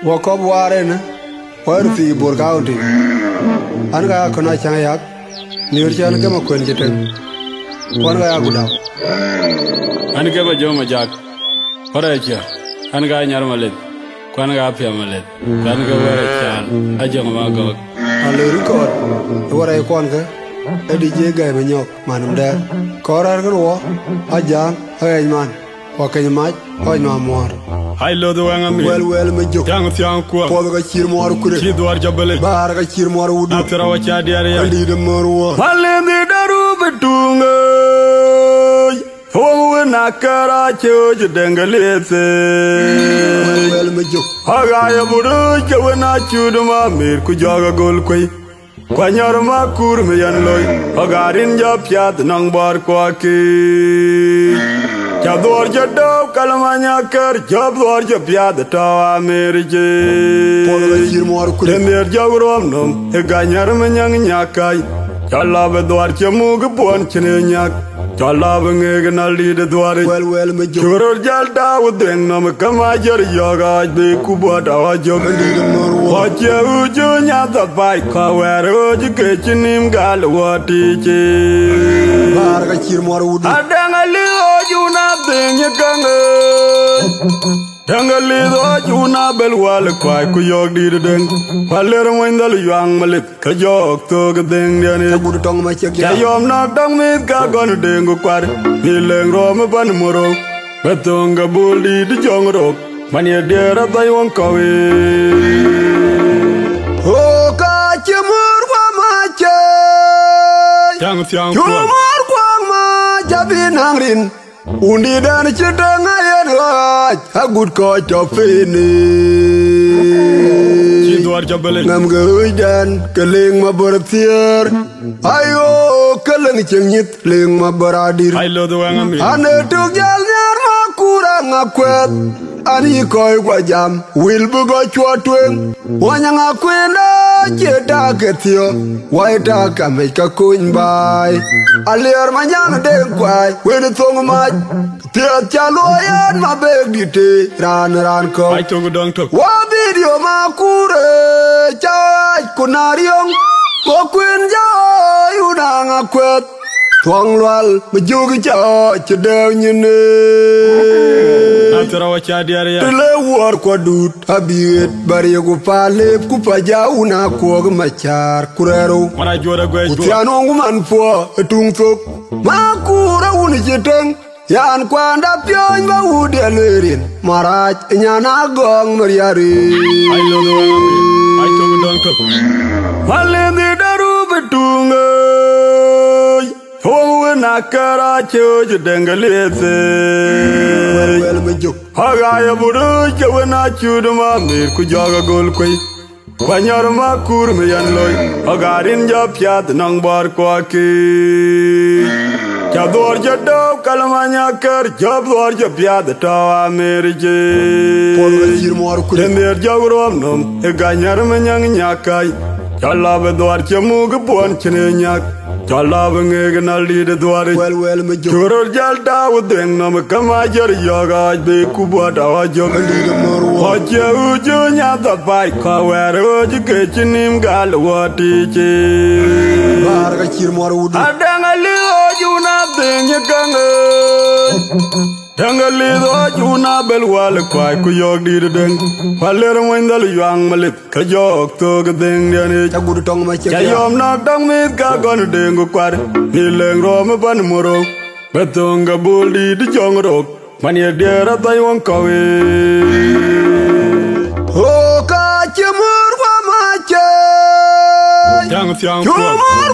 Wakob Warren, Worthy Bur County. Anga Kona Changayak, Nurchan Gama Quenjitan. One guy Aguda. Angaba Joma Jack, Horatia, Anga Yarmalet, Quanga Piamalet, Kanga Warachan, Ajamago. And the record, what I conquer, Eddie Jaga Manyok, Manum there, Koragan War, Ajang, Ayman, Walking Mike, or no more. I love the one Well, Major, Young Fianqua, Poga Chirmore could Chidwar Jabale, Baraga Chirmore would after our Chadia, lead a more. Palende Darubetunga, oh, Nakara Church, Dengalese. Well, Major, Hagaya Buruja, when I chewed my milk, Kujaga Golquay. Quanyarma Kurmian Loy, Hagarin Japia, the Nangbar Quaki. Jador Jado, Calamania Ker, Jabor Japia, the Tawa Merige. Then their Jagrom, a Ganyarman Yang Yakai. Jalava Dwarchamug, Ponchiniak. Jalavang Egan, I'll lead the Dwari. Well, Major, Jalda would then no Kamaja Yoga, the Kubata Job and lead a more. What you do, the bike, where education him Galwati. Baraga Chirmore would. You nothing you can Tangali, you not bell while a quite kuyog did a ding. While little when the young Malik, Kajok took a thing, then it would tongue my check. Yom knocked down with Gagon Dingo Quad, Nilang Roma Panamoro, Batunga Bully, the young rock, Mania dear up by one cowie. Oh, catch your more Young Jabin Hangrin. Undi dan cedang ayan a good coach of fini. Chidwar Jabale. Nam dan keling ma bertier. Ayo keling cengit ling ma beradir. I love the one Ane tuk jalnyar ma kurang akwet. Ani koi wajam will bugo chwatweng. Wanyang akwenda ceda ketio. Waita kameka kuinbai. Alier manyang deng kwai. Wede thong maj. Tia chaloyan ma beg dite. Ran ko. I took a dunk. Wa video ma kure. Chai kunariong. Wakwin jai unang akwet. Thuang lwal majugi cha chedew nyine. After our Chadia, Tele war kwa dut abiet bari kupale kupaja una kuog machar kurero. when I joined a great Utiano nguman po etung tok. Makura uni jeteng. Yan kwanda pion ba udi alerin. Maraj nyana gong mariari. I love the one I took a dunk. Palende Darubetunga. Oh, Nakara Church, Dengalese. Well, Major. Hagaya Buruja, when I chewed my milk, Kujaga Golquay. Quanyarma Kurmian Loy, Hagarin Japia, the Nangbar Quaki. Jador Jado, Calamania Ker, Jabor Japia, the Tawa Merige. Then their Jagrom, a Ganyarman Yang Yakai. Jalava Dwarchamug, Ponchiniak. Jalavang Egan, I'll lead the Dwari. Well, Major. Jalda would then no Kamaja Yoga, the Kubata Job and lead a more. What you do, the bike, where education him Galwati. Baraga Chirmore would. Adangali, you nothing you can. Tangali, you not bell while a quite kuyog did a ding. While little when the young Malik, Kajok took a thing, then it A good tongue my check. Yom knocked down with Gagon Dingo Quad, Nilang Roma Panamoro, Batunga Bully, the young rock, Mania dear up by one cowie. Oh, catch your more Young Chumar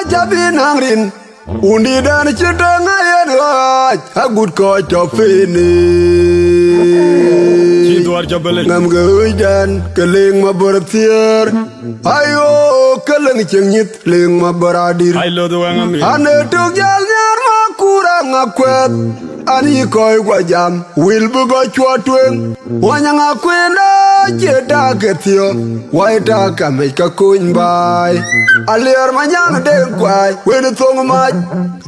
Jabin Hangrin. Undi dan cedang ayan a good coach of fini. Chidwar Jabale. Nam dan keling ma bertier. Ayo keling cengit ling ma beradir. I love the one Ane tuk jalnyar ma kurang akwet. Ani koi wajam will bugo chwatweng. Wanyang akwenda ceda ketio. Waita kameka kuinbai. Alier manyang deng kwai. Wede thong maj.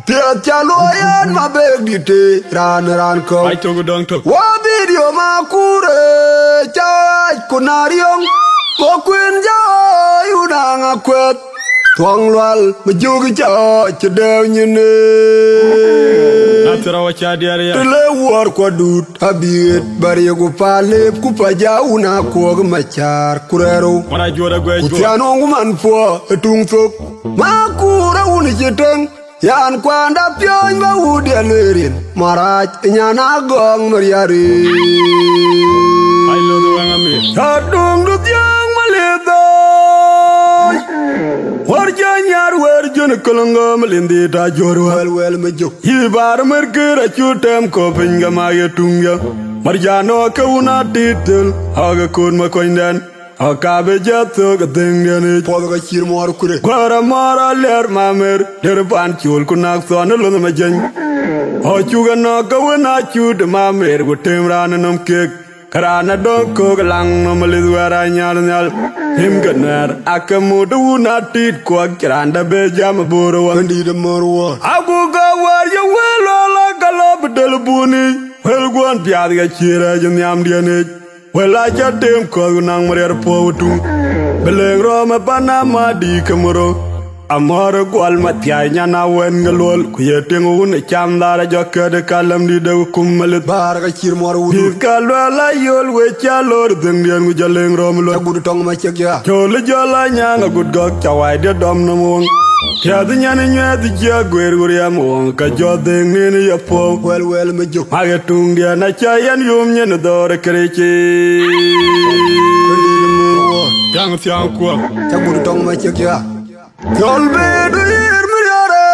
Tia chaloyan ma beg dite. Ran ko. I took a dunk. Wa video ma kure. Chai unariong mo quên gió unang quét thoáng loal mà vô cái chợ chỉ đeo như nè tele war kwa dut abiet bari go pale ku paja una ko ga machar kurero utiano nguman fo tung tok ma kura uni jeteng yan kwanda pyong ba udi alerin maraj nyana gong mariari I love the one me tadung du tyang maleda warjanyar werjun kolongo malindi ta jorwa wel me jok yibar merkira chutem ko pinga mayetunga marjano kauna titel aga kun makoindan akabe jatto gadengane podo ga chir mor kure gwara mara ler mamer der ban chul kunak son lo ma jen o chuga no kauna chud mamer go temran nam kek karana don ko galang no malidwara nyal nyal him ganar akamudu na tit ko kiranda be jam boro andi de morwa agu ga war ya welo la galab del buni wel gon piad ga chira jam yam diane wela jatem ko nang marer powtu beleng roma panama di kamoro amor gwal matya nyana wen ngalol ku yetengu ne chamdara jokkade kalam di de kummalit bar ga chir mor wudu kalwala yol we chalor dengden gu jaleng rom lo gudu tong ma chek ya chol jola nyanga gud gok chawai de dom no mong yadi nyani nyadi jagwer gur ya mong ka jodeng ni ya po wel me jok mage tung dia na chayan yum nyen dore krechi yang tiang ko gudu tong ma chek ya Yol bedu yir miryare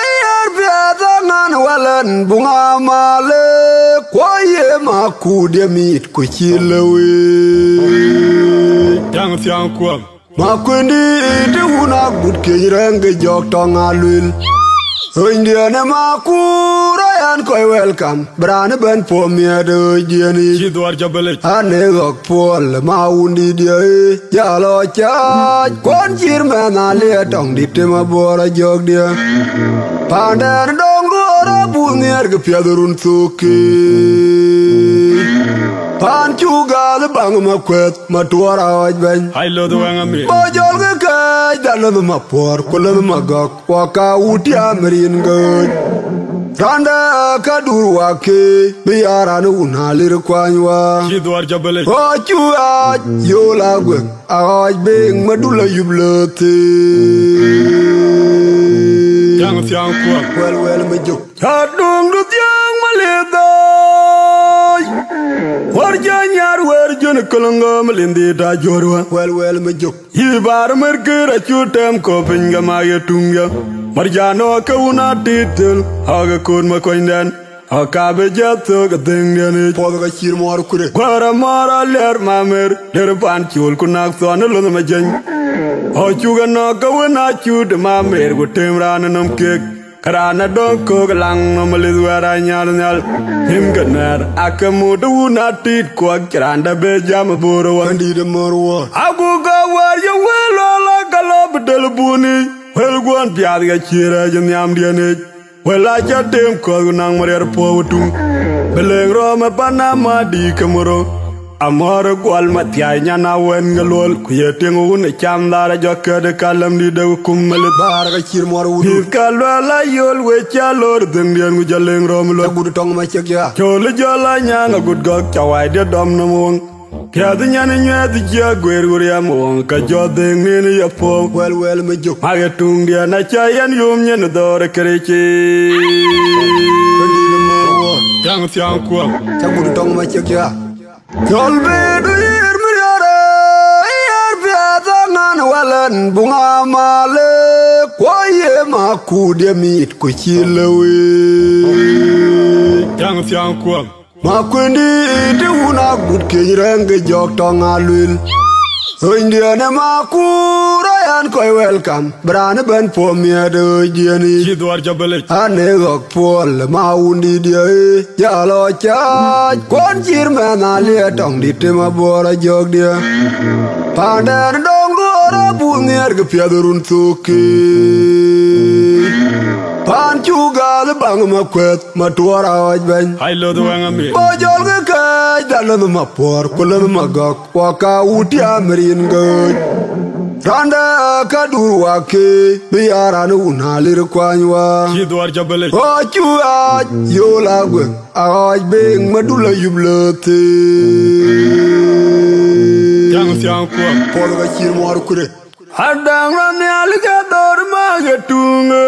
yir biada ngan walan bunga male kwaye makudya mit kuchilewe yang tiang ko makundi ite una gud kenyirenge jok tonga lwil Indiana makura yan koi welcome brane ben po miede dieni jidwar jabale ane gok pol maundi die jalo chaj kon chir mena le tong ditte mabora jog dia pandan dongora bunyer ge piadurun tuki pan chugal bang makwet matwara oj ben I love the one me bojol ge kaj dalo mapor kolo magok waka uti amrin goj randa kadur wake biaran unalir kwanywa jidwar jabale ochu aj yola gwe aj beng madula yublete yang tiang ko wel me jok tadung du tyang maleda warjanyar werjun kolongo malindi ta jorwa wel me jok yibar merkira chutem ko pinga mayetunga marjano kauna titel aga kun makoindan akabe jatto gadengane podo ga chir mor kure gwara mara ler mamer der ban chul kunak son lo ma jen o chuga no kauna chud mamer go temran nam kek karana don ko galang no malidwara nyal nyal him ganar akamudu na tit ko kiranda be jam boro andi de morwa agu ga war ya welo la galab del buni wel gon piad ga chira jam yam diane wela jatem ko nang marer powtu beleng roma panama di kamoro amor gwal matya nyana wen ngalol ku yetengu ne chamdara jokkade kalam di de kummalit bar ga chir mor wudu kalwala yol we chalor dengden gu jaleng rom lo gudu tong ma chek ya chol jola nyanga gud gok chawai de dom no mong yadi nyani nyadi jagwer gur ya mong ka jodeng ni ya po wel me jok mage tung dia na chayan yum nyen dore krechi andi de morwa yang tiang ko gudu tong ma chek ya Yol bedu yir miryare yir biada ngan walan bunga male kwaye makudya mit kuchilewe yang tiang ko makundi ite una gud kenyirenge jok tonga lwil Indiana makura yan koi welcome brane ben po miede dieni jidwar jabale ane gok pol maundi die jalo chaj kon chir mena le tong ditte mabora jog dia pandan dongora bunyer ge piadurun tuki pan chugal bang makwet matwara oj ben I love the one me bojol ge kaj jalan mapor kulan magak waka uti amrin goj randa kadurwa ke biaran unalir kwanywa Chidwar jabale ochu aj yola gwe aj beng madula yublete Jang siang kwa por ga chir mor kure Hadang rani alga dor magatunga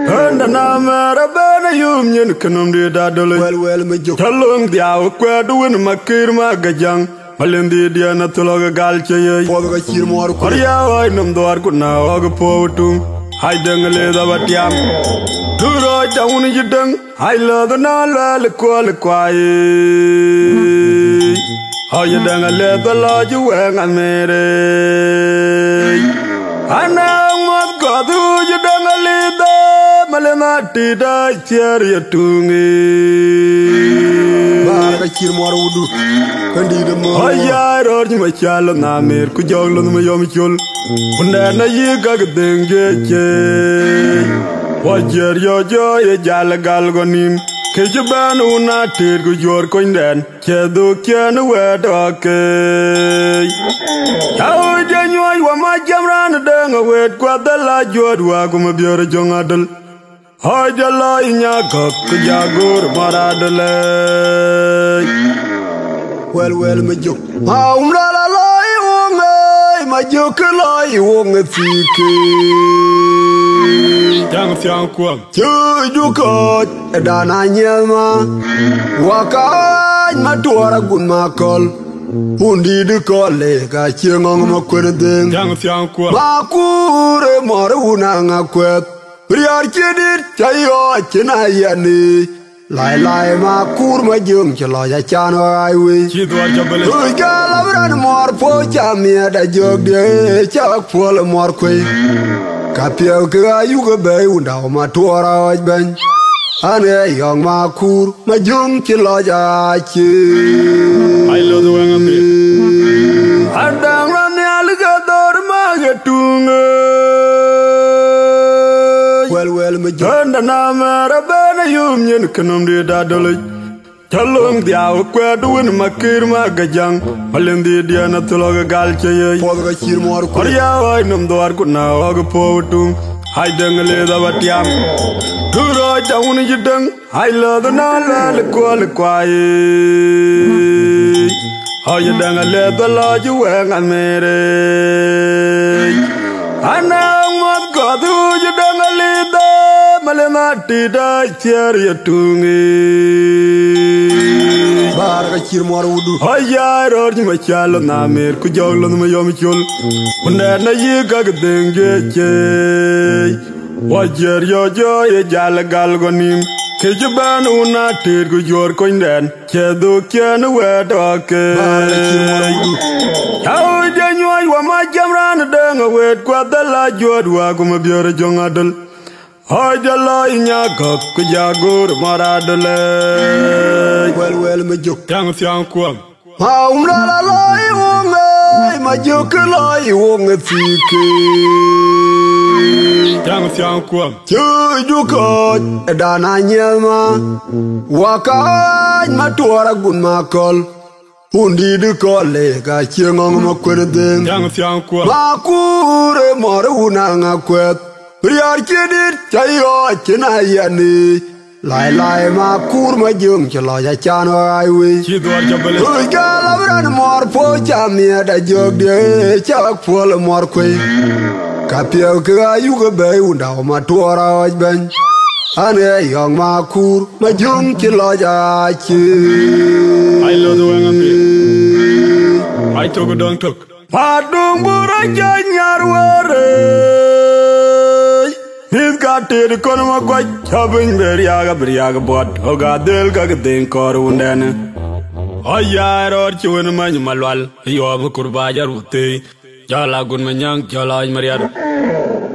Handa na mera bana yum nyen kanum di dadole wel me jok Talung diaw kwa duwin makir magajang Malendi dia na tuloga galche ye por ga chir mor kure Arya wai num doar kuna waga povutum Hai dengale da batiam Duro jaun jideng Hai lo da na le kwai Hai dengale da la juweng amere Anang mat gadu jidengale da Malena tida cher yatungi bar ga chir mor wudu kandi de mo Ayar or ni machalo na mer ku joglo no yom chul Unda na yiga gdenge che Wajer yo ye jala gal gonim Ke jaban una tir ku jor ko nden che du ken wedo ke Yaw de nyoy wa ma jamran de nga wet kwa dala jod wa ku ma biore jongadal Hay jala inya gok ku jagur maradale wel me jok ma umra la lai wonge ma jok lai wonge tike Jang siang kwa chu ju ko dana nyelma waka ma tuara gun ma kol hundi de kole ga chiengong ma kwerdeng Jang siang kwa ma kure mor una nga kwet priar chedit chayo china yani lai ma kur ma jung chlo ya chan ai we Chidwar jabale ui gala bran mor po chamia da jog de chak pol mor kwe kapio ka yu ga be unda ma tuara aj ben ane yong ma kur ma jung chlo ya chi I love the way I'm here. Adang rani alga dor magatunga wel me jok Handa na mera bana yum nyen kanum di dadole Chalung diaw kwa duwin makir magajang Malendi dia na tuloga galche ye por ga chir mor kure Arya wai num doar kuna waga povutum Hai dengale da batiam Duro jaun jideng Hai lo da na le kwai Hai dengale da la juweng amere Anang mat gadu jidengale da Malena tida cher yatungi bar ga chir mor wudu Ayar or ni machalo na mer ku joglo no yom chul Unda na yiga gdenge che Wajer yo ye jala gal gonim Ke jaban una tir ku jor ko nden che du ken wedo ke bar ga chir mor wudu Yaw de nyoy wa ma jamran de nga wet kwa dala jod wa ku ma biore jongadal Hay jala inya gok ku jagur maradale wel me jok Jang siang kwa ma umra la lai wonge ma jok lai wonge tike Jang siang kwa chu ju ko dana nyelma waka ma tuara gun ma kol hundi de kole ga chiengong ma kwerdeng Jang siang kwa ma kure mor una nga kwet priar chedit chayo china yani lai ma kur ma jung chlo ya chan ai we Chidwar jabale ui gala bran mor po chamia da jog de chak pol mor kwe kapio ka yu ga be unda ma tuara aj ben ane yong ma kur ma jung chlo ya chi I love the way I'm here. I took a dong took Padung bura janyar ware He's got to the corner of my chopping beriaga bot Oga del gagadin korundana Ayar or chewin man malwal Yob kurbajar uti Jala gun manyang jala mariad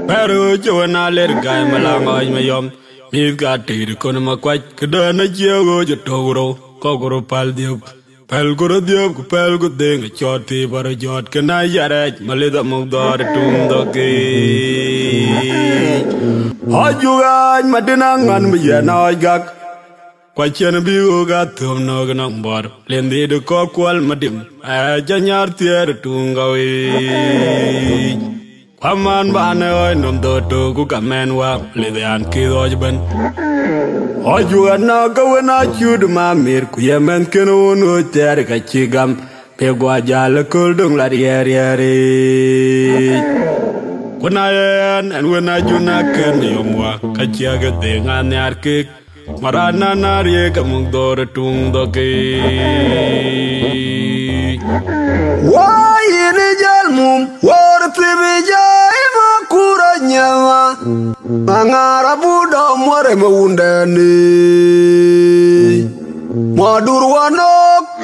Pero chewin a ler guy malang oj mayom He's got to the corner of my kadana jeo jatoro Kokoro pal diop Pel guru diop ku pel gu ding choti bar jot kana yaraj malida mugdar tum doki Hajuan madinangan miyana gak Kwa chen bi u ga thum no ga bor len di de ko kwal madim a janyar tier tunga we Aman ba ne oi nom do to ku kamen wa le an ki do ben o ju na ga wena chud ma mir ku yemen ken no ter ka chigam pe gwa jal kul dung la yer yeri kuna en wena ju na ken yomwa ka chiaga de ngan yar ki marana na rie ka mung do tung do ke Why in a jalmum, war tibija, makura nyama, mangara buda more mundani. Madurwano,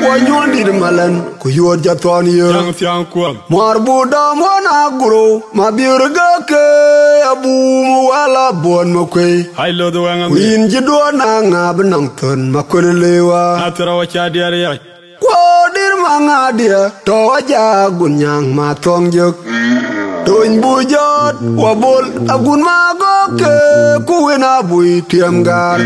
kwanyundi malan, kuyur jatwani. Marbuda mwana guru, mabirga ke, abu wala bon makwe. I love the one in Jidwana ngabnangton, makulewa. After our chadiaria. Dir mangadia to aja gunyang matong juk tuin bujot wabul agun magoke kuwena bui tiamgar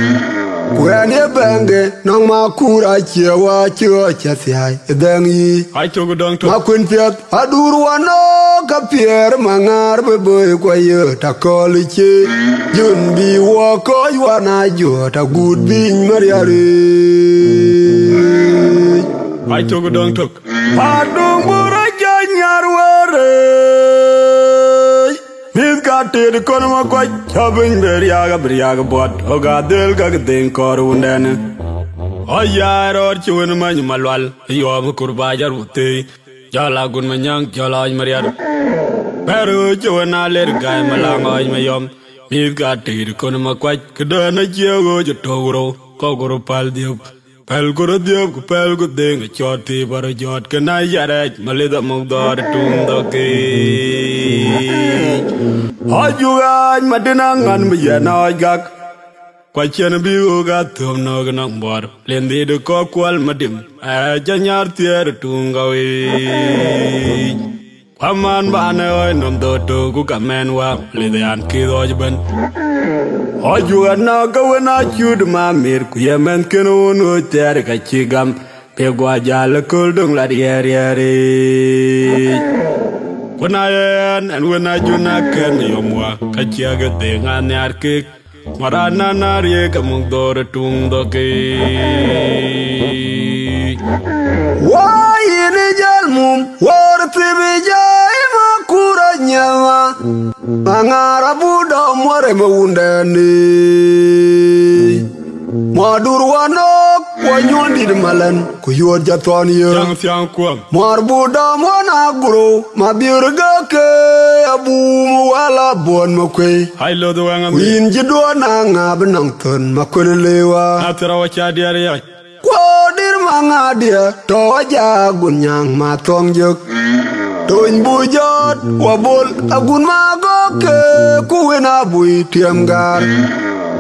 kuene benge nong makura chewa chewa chasiai edengi I took a dong to makun fiat adur wano kapier mangar bebe kwaye takolichi junbi wako yuana jo ta good bin mariari I took a dong took. Adung buraja nyarware. Mis got the konoma quite chopping beriaga bot. Oga del gagading corundene. Oh, yeah, or chewin man malwal. You have a kurbajar wote. Jala gunmanyang, Jala Maria. Pero chewin a little guy malang oi mayom. Mis got the konoma quite. Kadana jago jatoro. Kokoro paldiop. Pelguru diop ku pelgu ding choti bar jot kana yaraj malida mugdar tung doke hajuan madina ngan miyana gak kwa chen bi u ga thum no ga bor len di de ko kwal madim a janyar tier tunga we Aman ba ne oi nom do to ku kamen wa le an ki do ben o ju na ga wena chud ma mir ku yemen ken no ter ka chigam pe gwa jal kul dung la yer yeri kuna en wena ju na ken yomwa ka chiaga de ngan yar ki marana na rie ka mung do tung do ke Why in a jalmum, war tibija, makura nyama, mangara buda more mundani. Madurwano, kwanyundi malan, kuyur jatwani. Marbuda mwana guru, mabirga ke, abu wala bon makwe. I love the one in Jidwana ngabnangton, makulewa. After our chadiaria. Dir mangadia to aja gunyang matong juk tuin bujot wabul agun magoke kuwena bui tiamgar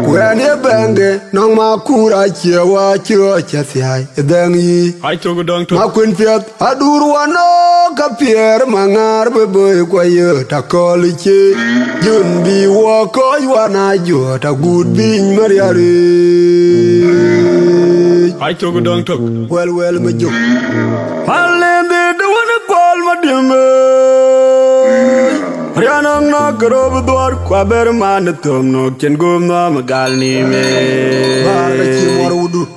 kuene benge nong makura chewa chewa chasiai edengi I took a dong to makun fiat adur wano kapier mangar bebe kwaye takolichi junbi wako yuana jo ta good bin mariari I took a dong took. Well, my joke. I landed the one call my dimmer. Rianang knock over the door, Quaber man, the thumb no can go no magalni me.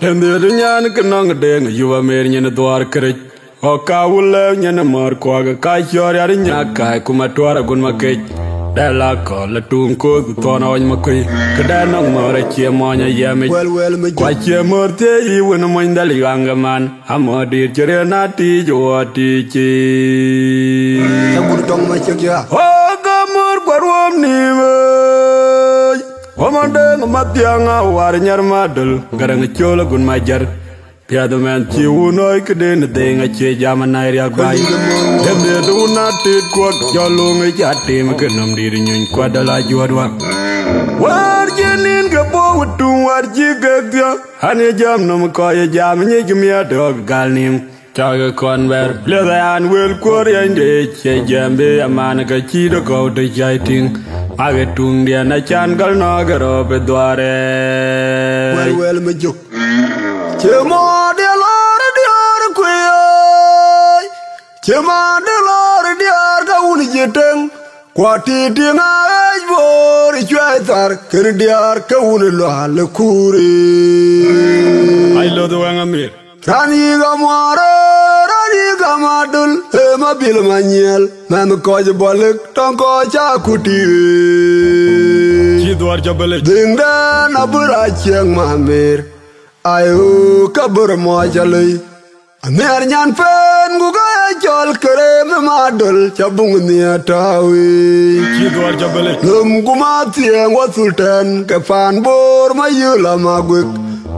And the Rian can long a dang, you are marrying in a door courage. O Kawul and a more quagga, Kai, Yarinya, Kumatora, Gunmakate. Della colla tunco, the ton on Macquay, Cadana more chiamonia yammy. Well, my Quite a morte, when a mind the younger man. I'm a dear Jerenati, your teaching. I would tongue my check ya. Oh, the more quarom name. Woman, then, Matianga, warring your model, getting a chola good my jar. The other man, you know, I could end the thing at Jamanaria by. Then they do not take what your long at him, can reading in Quadala Jodwa. Where you need to go to what you get there? Honey jam no McCoy jam and you give me a dog gal name. Chaga Conver, Leather will quarry and Jambe, a man a cheetah go to jiting. Agatung the Anachan Galnagar of a dware. Well, my joke. Chemo de lor diar kuya Chema de lor diar ka uni jeteng Kwati tinga ejbor chwetar Ker diar ka uni loal kuri Ay lo do ang amir Rani gamara Rani gamadul Hema bil manyel Mem koj bolik Tonko chakuti Chidwar jabale Dingdan abura chiang mamir Ayo kabur mojalai Amer nyan fen guga jol kerem madol Cabung niatawi Chidwar jabale Lum gumatiang wa sultan Kefan bor mayula magwik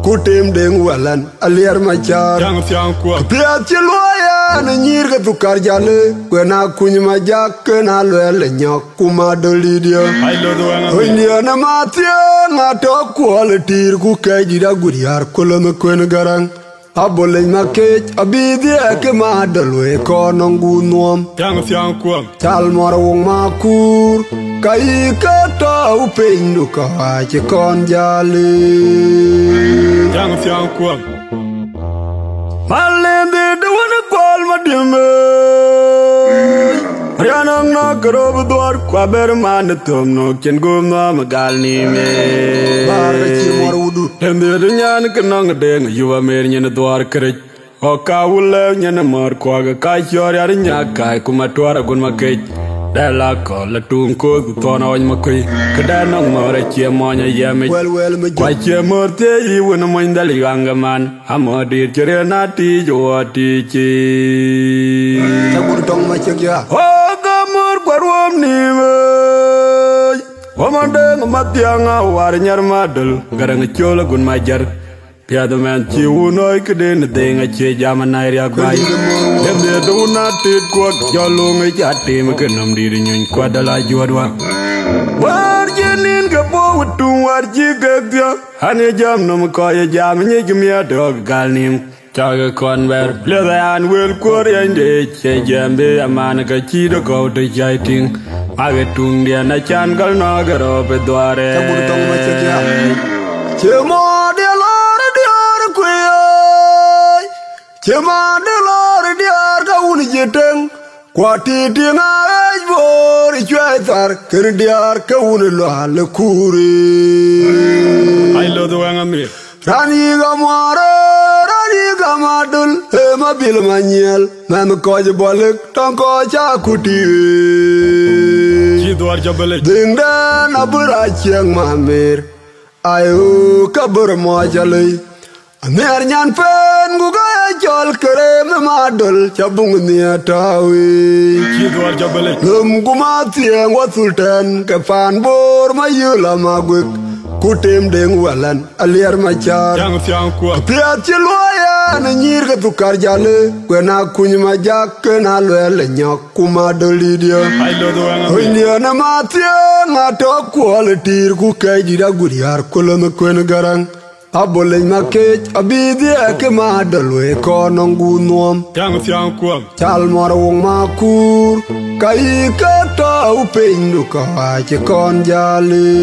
Kutim deng walan aliar machar Yang siang kuat Piat chiloya na nyir ka tukar jale Kwena kuny majak kena lwele nyok kumadoli dia Ay lo do ang amir Windia na matia ngato kualitir ku kajida guriar kulam kwen garang Abole makech abidi eke madalwe konongu nuam Yang siang kuat Chal marwong makur kai kata upindu kawache konjali Yang siang kuat Malende de wana kwal madime Rianang na karob duar kwa berman tom no ken gumna magal ni me Barga chimor wudu Hende de nyan kanang deng yuwa mer nyen duar krech O ka wule nyen mar kwa ga kai chor yar nyakai kuma twara gun makech Dela ko la tum ko tona on makoi kada nang mare che monya yame Well me Kwa che morte yi wona moindal yanga man amodi chere na ti jo ti chi Tabur tong ma chekya Oga mor kwarom ni me Wamande ngmatianga war nyar madal garang chola gun majar Piado man chi unoi kden denga che jamana ria gwai Demde do na tit ko jolong ja tim kenam dir nyun kwadala jodwa War jenin ka po tu war ji gagya hane jam nom ko ya jam nye gmia dog galnim Chaga konver pleda an wel kor yande che jambe amana ka chi do ko de jaiting Age tung dia na chan gal na garo pe dware Tabur tong ma chekya Chemo de lor diar kuya Chema de lor diar ka uni jeteng Kwati tinga ejbor chwetar Ker diar ka uni loal kuri Ay lo do ang amir Rani gamara Rani gamadul Hema bil manyel Mem koj bolik Tonko chakuti Chidwar jabale Dingdan abura chiang mamir Ayo kabur mojalai Amer nyan fen guga jol kerem madol Cabung niatawi Chidwar jabale Lum gumatiang wa sultan Kefan bor mayula magwik Kutim deng walan aliar machar Yang siang kuat Piat chiloya na nyir ka tukar jale Kwena kuny majak kena lwele nyok kumadoli dia Ay lo do ang amir Windia na matia ngato kualitir ku kajida guriar kulam kwen garang Abole makech abidi eke madalwe konongu nuam Yang siang kuat Chal marwong makur kai kata upindu kawache konjali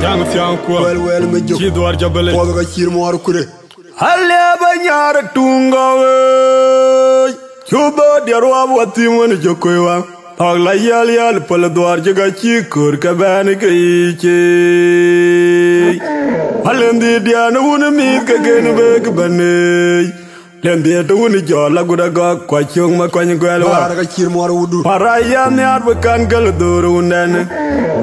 Yang siang kuat Well me jok Chidwar jabale Koga ka chir mor kure Halle banyar tunga we Chuba diarwa wati mon jokoywa Pagla yal pala dwar jaga chikur ka bani ka ichi Halendi diana wuna mit ka genu bek bane Lendi ito wuni jola guda gok kwa chung ma kwa nyugwelwa Barga ka chir mor wudu Paraya ni arbakan kaluduru unene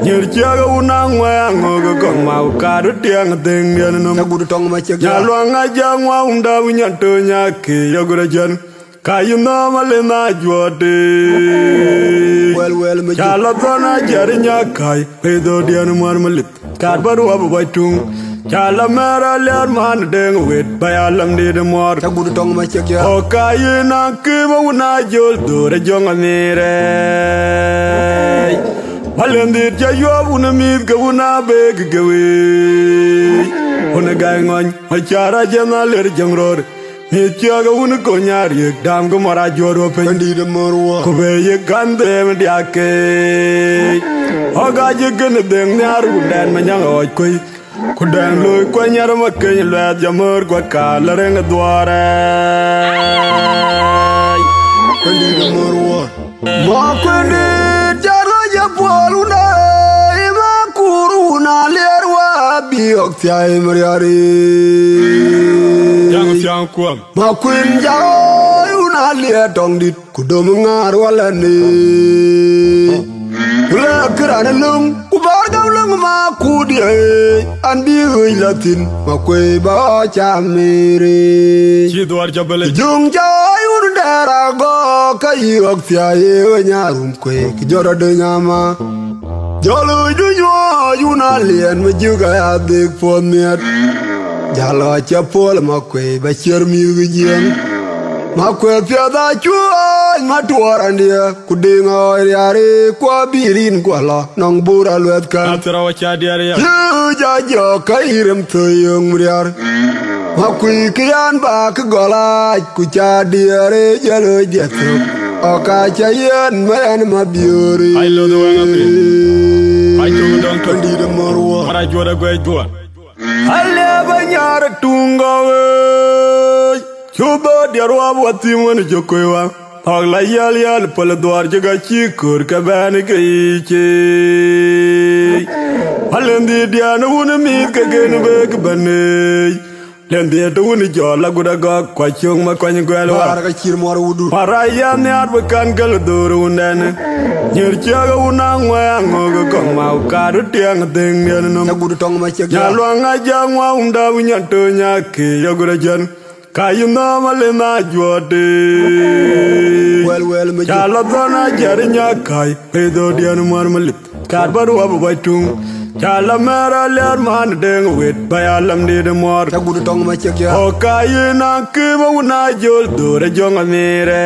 Nyirchiaga unangwa ngogo kong mau kadu tiang ting diana num Tabur tong ma chekya Nyalwanga jangwa unda winyanto nyaki yagura jan Kayuna malena jwade Well me jok Chala zona jari nyakai Pedo diana marmalit Karbaru abu baitung Chala mera liar man deng wit Bayalam di demor Tabur tong ma chekya Okayina kima una jol dure jonga mire Valendir jayo una mit ga una beg gawe Una gaingon machara jana ler jangror Mityaga una konyar yek dam go mara joro pe Kandi de morwa Kobe ye gande me diake Oga je gane deng nyar udan manyang oj koi Kudang loy kwa nyara makenya lwa jamur kwa kala renga dware. Kandida marwa Makwende jaro japoluna Ima kuruna lerwa Biok tiya imriari Yang siang kuam Makwende jaro yuna ler tongdit Kudom ngar walani Kula kirana lung Kubargam lung ma kudiye Andi hui latin Makwe ba chamiri Chidwar jabale Jung jayun derago Kayok tiyaye nyarum kwe Kijora de nyama Jolo junyo yuna lien Majuga ya dik po miat Jalo chapol makwe Bashir miugi jien Makwe piada chuan Matuara ndia Kudinga yari Kwa birin kwa la Nang bura luet kan Atara wacha diari ya Jajo kairem tuyung mriar Makwi kian ba kegola Kucha diare jalo jatuh Oka chayen men mabiuri Ai lo do ngapi Ai tu dong tu Kandida marwa Mara juara gue jual Halia banyar tunggawe Coba dia ruap wati mana jokoiwa Agla yal pala duar jaga cikur kabani kaice Halendi dia na wuna mit kagenu bek bane Lendi tu wuna jola gudaga kwa chung ma kwa nyugwelwa Baraka chir mara wudu Paraya ni arbakan kaluduru wundane Nyirchaga wuna ngwa ngoga kong mau karu tiang ting nian nom Nagudu tong macek ya Nyalwanga jangwa unda winyanto nyaki yagura jan Kayuna malena juade Well mejo Chala dana jari nyakai Pedo dianu marmalit Karbaru abu baitung Chala mera liar man deng wit Bayalam di demor Nagudu tong macek ya O kayuna kima wuna jol Dore jonga mere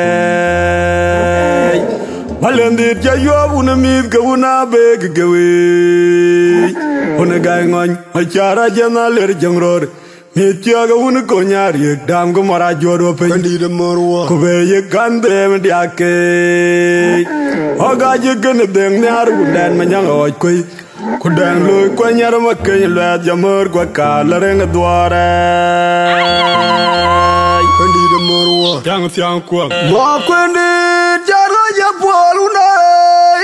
Valendir jayo wuna mit ka wuna beg gawe Wuna gai ngony Machara jana lir jangror Mityaga wuna konyar yek dam ko mara jodo pe Kandida marwa Kube yek gande mdiake Oga yekene deng nyar wudan manyang oj koi Kudang loy kwa nyara makenya lwa jamur kwa kala renga dware Kandida marwa Yang siang kuam Makwende jaro japoluna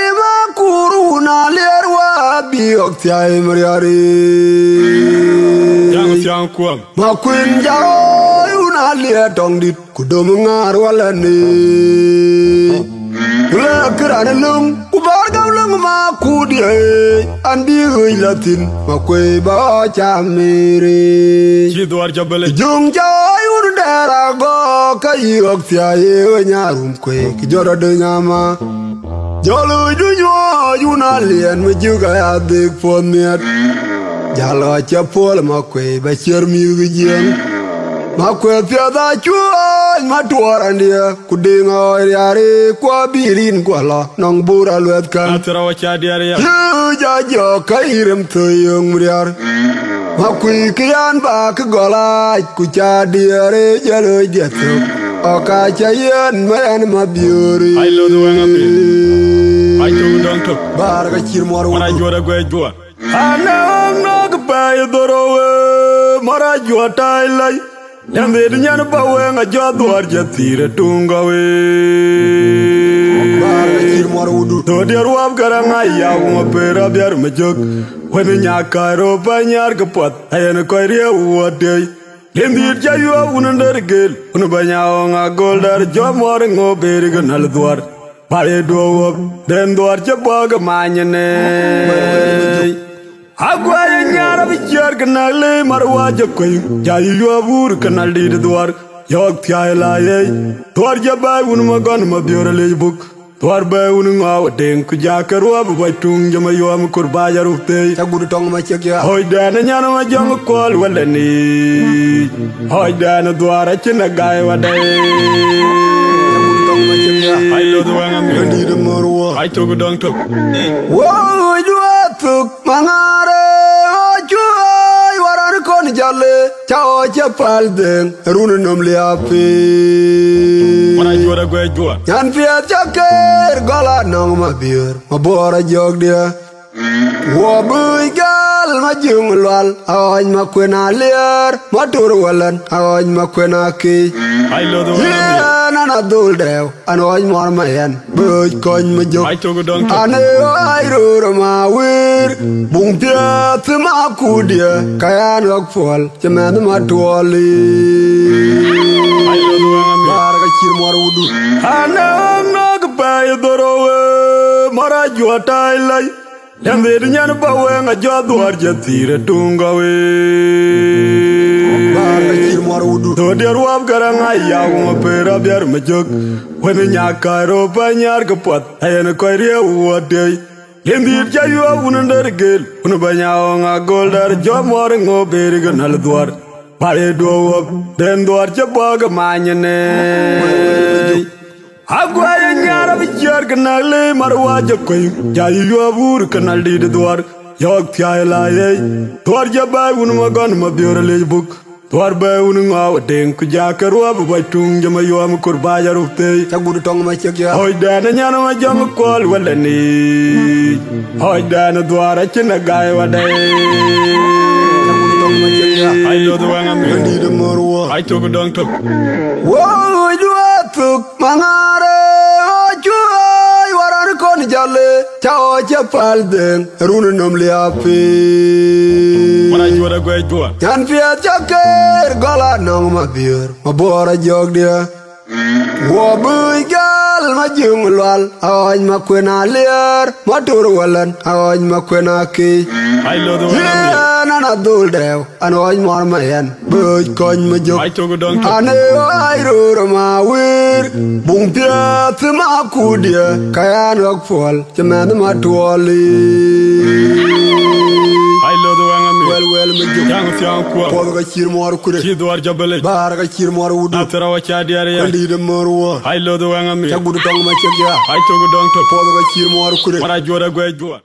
Ima kuruna lerwa Biok tiya imriari Yang siang kuam Makwin jaro yuna lia tongdit Kudom ngar walani Kula kirana lung Kubargam lung ma kudiye Andi hui latin Makwe ba chamiri Chidwar jabale Jung jayun derago Kayok tiyaye nyarum kwe Kijora de nyama Jolo junyo yuna lien Majuga ya dik po miat Jalo chapol makwe Bashir miugi jien Makwe piada chuan Matuara ndia Kudinga yari Kwa birin kwa la Nang bura luet kan Atara wacha diari ya Jajo kairem tuyung mriar Makwi kian ba kegola Kucha diare jalo jatuh Oka chayen men mabiuri Ai lo do ngapi Ai tu dong tu Baraka chir mara Mara wudu juara gue jual Ana na kepaya dorowe Mara juara tailai Yang di nyana bawe ngaja duar jatire tunggawe Baraka chir mara wudu To dia ruap garang ayau ngapera biar mejok Wani nyaka ropa nyar kepot Ayana koi ria uwadai Lendir jayu abunan dari gel Unu banyaw ngagol dari jom orang ngoberi ganal duar Pare dua dan duar cepaga manyane Aku aja nyara bicar kenal le marwa jakoy Jayu abur kenal di duar Yok tiai lai Duar jabai unu magan mabiora le buk Duar bai unu ngaw deng kujakar wabu baitung jama yo am kurbaja rufte Tagudu tong macek ya Hoy dana nyana majang kol walani Hoy dana duar achina gai wadai Tagudu tong macek ya Ai lo doang am Kandida marwa Ai tu dong tu Wow dua tuk mangare Ojuai waran kon jalle Chao chapal deng Runa nom liapi Mana juara gue jual Nyan fiat jaker Gala nong mabir Mabora jog dia Wabui gal gal ma jung lwal aoj ma kwena ler ma tur walan aoj ma kwena ki ai lo do na na dul dew an oj mor ma yen boj kony ma jok ai to dong ane ai rur ma wir bung piat ma kudia kayan wak fol chemen ma tuoli ai lo do bar ga chir mor wudu ana nog bay dorowe mara jota ilai Yamir nyan bawe nga jadwar jatire tunga we bar ga chir mor wudu to der wab garanga yaw ma pera biar ma jog wen nya karo banyar ga pot ayen ko re wode Yendir jayu un der gel un banyaw nga goldar jomor ngo ber ga nal dwar pare do wab den dwar je bog manyene Agwaya nyara bijar kanal le marwa jakoy jayi yobur kanal di dwar yok tiay la ye dwar jabay un magan ma biore le buk dwar bay un ngaw den ku jakarwa ba tung jama yom kur bajar upte chagudu tong ma chek ya hoy dana nyana ma jam kol wala ni hoy dana dwar china gay wade chagudu tong ma chek ya ay lo do nga mi di de morwa ay to ko dong tok wo du tuk mangare ojoy waran kon jalle chao che palden run nom le api mana jora goy jwa yan pia chaker gola nong ma biur ma bora jog dia wo buy gal ma jung lwal aoj ma kwena ler ma tur walan aoj ma kwena ki ay lo do na na dul dew an oj mor ma yen boj kony ma jok ay to ko dong ane ai rur ma wir bung piat ma kudia kayan wak fol chemen ma tuoli ay lo do nga mi wel ma jok yang fiang ko pod ga chir mor kure ci dwar jabale bar ga chir mor wudu atara wa cha diare ya ndi de mor wo ay lo do nga mi chagudu tong ma chek ya ay to ko dong to pod ga chir mor kure mana jora goy jwa